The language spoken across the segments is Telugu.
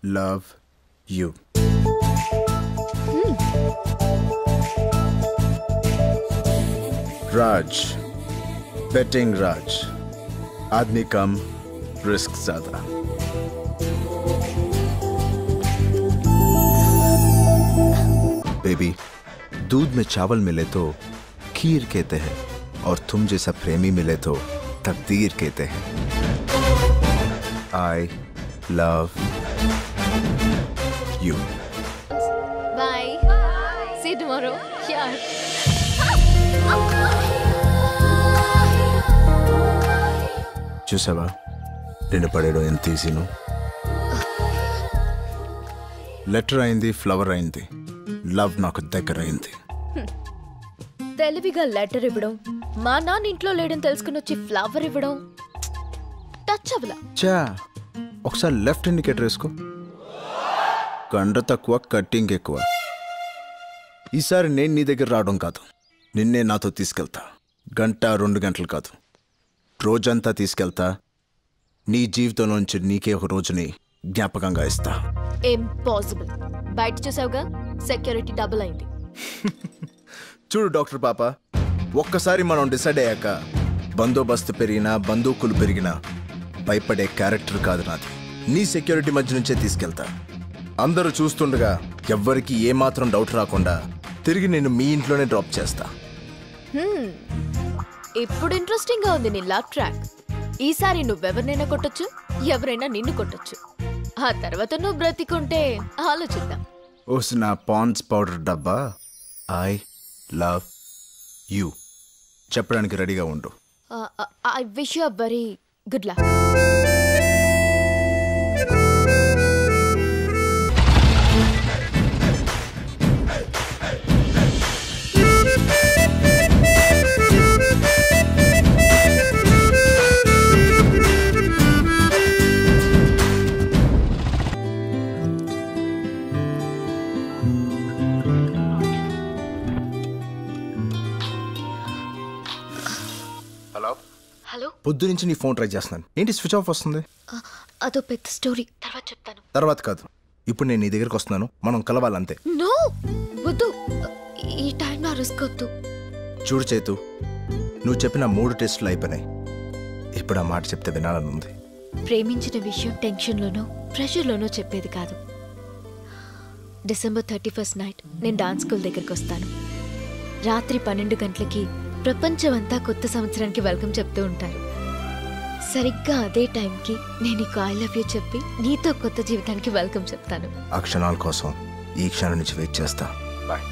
love you. Raj, betting Raj. आदमी कम, रिस्क ज्यादा. बेबी, दूध में चावल मिले तो खीर कहते हैं और तुम जैसा प्रेमी मिले तो तकदीर कहते हैं. I love you. Bye. See you tomorrow. Sure. చూసావా నేను పడేయడం ఎంత ఈజీను. లెటర్ అయింది, ఫ్లవర్ అయింది, లవ్ నాకు దగ్గర అయింది. తెలివిగా లెటర్ ఇవ్వడం, మా నాన్న ఇంట్లో లేడని తెలుసుకుని వచ్చి ఫ్లవర్ ఇవ్వడం టచ్ అవ్వలా. చా ఒకసారి లెఫ్ట్ ఇండికేటర్ వేసుకో. కండ తక్కువ, కట్టింగ్ ఎక్కువ. ఈసారి నేను నీ దగ్గర రావడం కాదు, నిన్నే నాతో తీసుకెళ్తా. గంట 2 గంటలు కాదు, రోజంతా తీసుకెళ్తా. నీ జీవితంలోంచి నీకే ఒక రోజుని జ్ఞాపకంగా ఇస్తా. ఇంపాసిబుల్. బయట చూసావుగా, సెక్యూరిటీ డబుల్ అయింది. చూడు డాక్టర్ పాప, ఒక్కసారి మనం డిసైడ్ అయ్యాక బందోబస్తు పెరిగినా బందూకులు పెరిగినా భయపడే క్యారెక్టర్ కాదు నాది. నీ సెక్యూరిటీ మధ్య నుంచే తీసుకెళ్తా. అందరూ చూస్తుండగా ఎవ్వరికి ఏమాత్రం డౌట్ రాకుండా తిరిగి నేను మీ ఇంట్లోనే డ్రాప్ చేస్తా. ఇప్పుడు ఇంట్రెస్టింగ్ గా ఉంది నీ లవ్ ట్రాక్. ఈసారి నువ్వెవరినైనా కొట్టొచ్చు, ఎవరైనా నిన్ను కొట్టొచ్చు. ఆ తర్వాత నువ్వు బ్రతికుంటే ఆలోచిద్దాం. ఓస్ నా పాండ్స్ పౌడర్ డబ్బా, ఐ లవ్ యూ చెప్పడానికి రెడీగా ఉండు. I wish you very good luck. Hello, పొద్దు నుంచి నీ ఫోన్ ట్రై చేస్తున్నాను, ఏంటి స్విచ్ ఆఫ్ వస్తుంది? అదో పెద్ద స్టోరీ, తర్వాత చెప్తాను. తర్వాత కాదు, ఇప్పుడు నేను నీ దగ్గరకు వస్తున్నాను, మనం కలవాలంతే. నో వద్దు, ఈ టైం నా రిస్క్ వద్దు. చూడు చేతు, నువ్వు చెప్పిన 3 టెస్టులు అయిపోయినాయి. ఇప్పుడు ఆ మాట చెప్తే వినాలని ఉంది. ప్రేమించిన విషయం టెన్షన్లోనో ప్రెషర్లోనో చెప్పేది కాదు. December 31st నైట్ నేను డాన్స్ స్కూల్ దగ్గరికి వస్తాను. రాత్రి 12 గంటలకి ప్రపంచమంతా కొత్త సంవత్సరానికి వెల్కమ్ చెప్తూ ఉంటారు. సరిగ్గా అదే టైంకి నేను నీకు ఐ లవ్ యూ చెప్పి నీతో కొత్త జీవితానికి వెల్కమ్ చెప్తాను. ఆ క్షణాల కోసం ఈ క్షణం నుంచి వెయిట్ చేస్తా. Bye.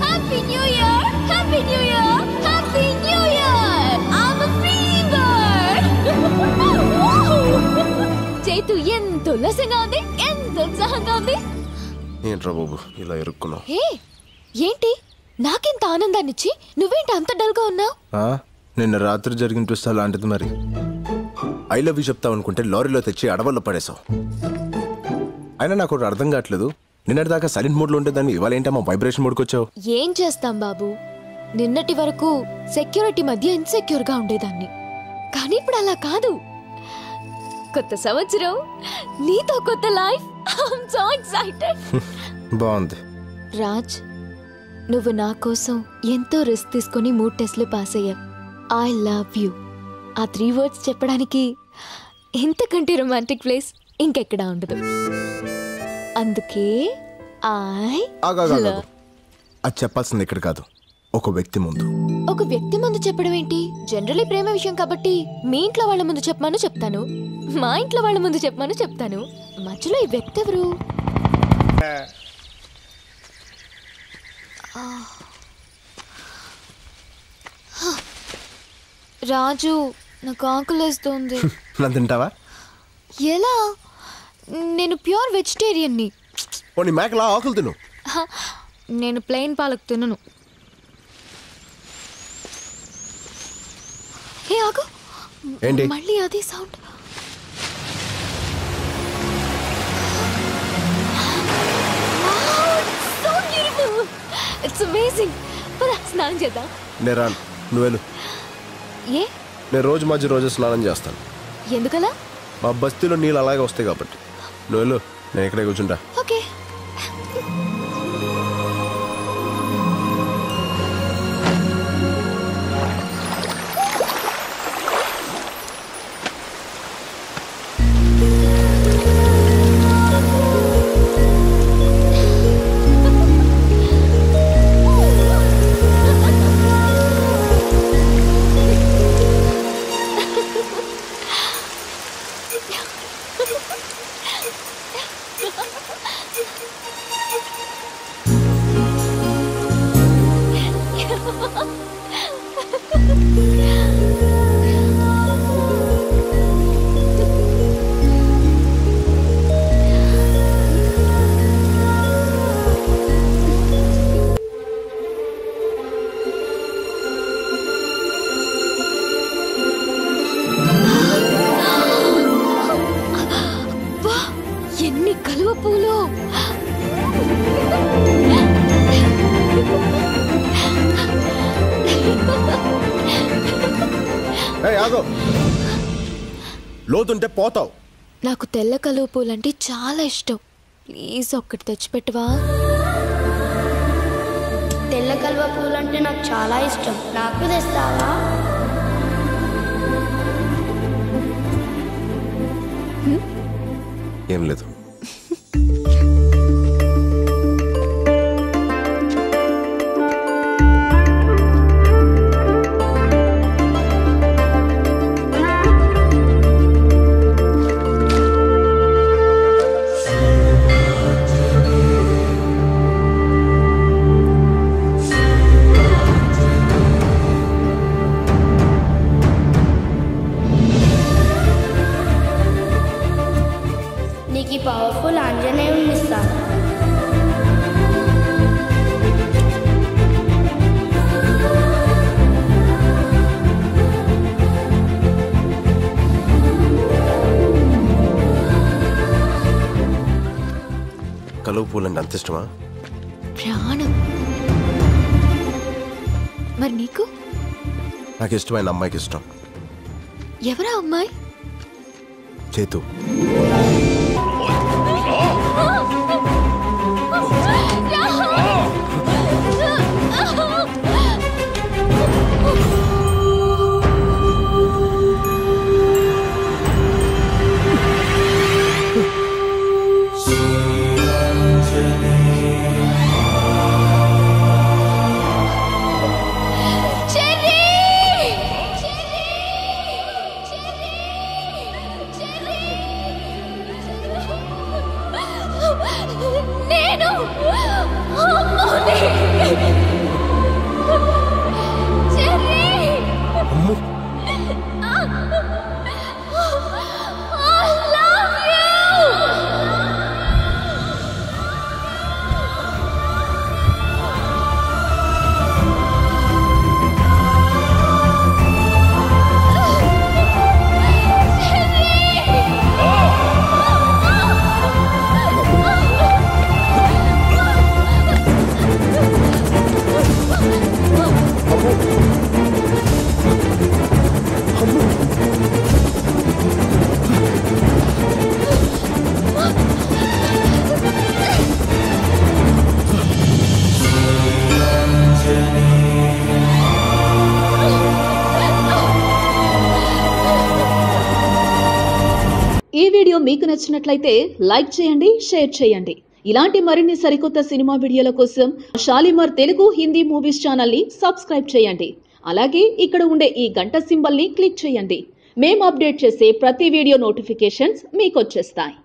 Happy new year, happy new year, happy new year. I'm a free bird. చేతు ఎంత ఉల్లాసంగా ఉంది, ఎంత ఉత్సాహంగా ఉంది. ఏంట్రా బాబు ఇలా ఇరుక్కున్నావు? హే, ఏంటి నాకెంత ఆనందాన్నిచ్చి నువ్వేంటి అంత డల్గా ఉన్నావు? నిన్న రాత్రి జరిగిన ట్విస్ట్ అలాంటిది. మరి ఐ లవ్ యూ చెప్తావు అనుకుంటే లారీలో తెచ్చి అడవుల్లో పడేసావు. అయినా నాకు ఒకటి అర్థం కావట్లేదు, నిన్నటిదాకా సైలెంట్ మోడ్లో ఉంటే దాన్ని ఇవాళ ఏంటమ్మా వైబ్రేషన్ మోడ్కి వచ్చావు? ఏం చేస్తాం బాబు, నిన్నటి వరకు సెక్యూరిటీ మధ్య ఇన్సెక్యూర్గా ఉండేదాన్ని, కానీ ఇప్పుడు అలా కాదు. కొత్త సంవత్సరం, నీతో కొత్త లైఫ్. I'm so excited. బాగుంది. రాజ్, నువ్వు నా కోసం ఎంతో రిస్క్ తీసుకొని 3 టెస్ట్లు పాస్ అయ్యావు. I love you. ఆ 3 వర్డ్స్ చెప్పడానికి ఇంతకంటే రొమాంటిక్ ప్లేస్ ఇంకెక్కడా ఉండదు. అందుకే అది చెప్పాల్సింది ఇక్కడ కాదు, ఒక వ్యక్తి ముందు. ఒక వ్యక్తి ముందు చెప్పడం ఏంటి? జనరలీ ప్రేమ విషయం కాబట్టి మీ ఇంట్లో వాళ్ళ ముందు చెప్పమని చెప్తాను, మా ఇంట్లో వాళ్ళ ముందు చెప్పమని చెప్తాను. మధ్యలో ఈ వ్యక్తి ఎవరు? రాజు, నాకు ఆకలేస్తుంది. నన్ను తింటావా? ఎలా? నేను ప్యూర్ వెజిటేరియన్ని. మేకలా ఆకులు తిను. నేను ప్లెయిన్ పాలక్ తినను. హే ఆగు, ఏంటి మళ్ళీ అదే సౌండ్. It's amazing. పద స్నానం చేద్దాం. నేను రాను. నువ్వేలు. ఏ నేను రోజు స్నానం చేస్తాను. ఎందుకలా? మా బస్తీలో నీళ్ళు అలాగే వస్తాయి కాబట్టి. నువ్వేలు, నేను ఇక్కడే కూర్చుంటా. ఓకే. ఎన్ని కలువ పూలు! లోతుంటే పోతావు. నాకు తెల్ల కలువ పూలంటే చాలా ఇష్టం. ప్లీజ్ ఒక్కటి తెచ్చిపెట్టవా? తెల్ల కలువ పూలంటే నాకు చాలా ఇష్టం. నాకు తెస్తావా? ఏం లేదు. నీకు పవర్ఫుల్ ఆంజనేయుని ఇస్తాను. కలువ పూలంటే అంత ఇష్టమా? ప్రాణం. మరి నీకు? నాకు ఇష్టమైన అమ్మాయికి ఇష్టం. ఎవరా అమ్మాయి? చేతు. ఈ వీడియో మీకు నచ్చినట్లయితే లైక్ చేయండి, షేర్ చేయండి. ఇలాంటి మరిన్ని సరికొత్త సినిమా వీడియోల కోసం షాలిమార్ తెలుగు హిందీ మూవీస్ ఛానల్ ని సబ్స్క్రైబ్ చేయండి. అలాగే ఇక్కడ ఉండే ఈ గంట సింబల్ ని క్లిక్ చేయండి. మేము అప్డేట్ చేసే ప్రతి వీడియో నోటిఫికేషన్స్ మీకు వచ్చేస్తాయి.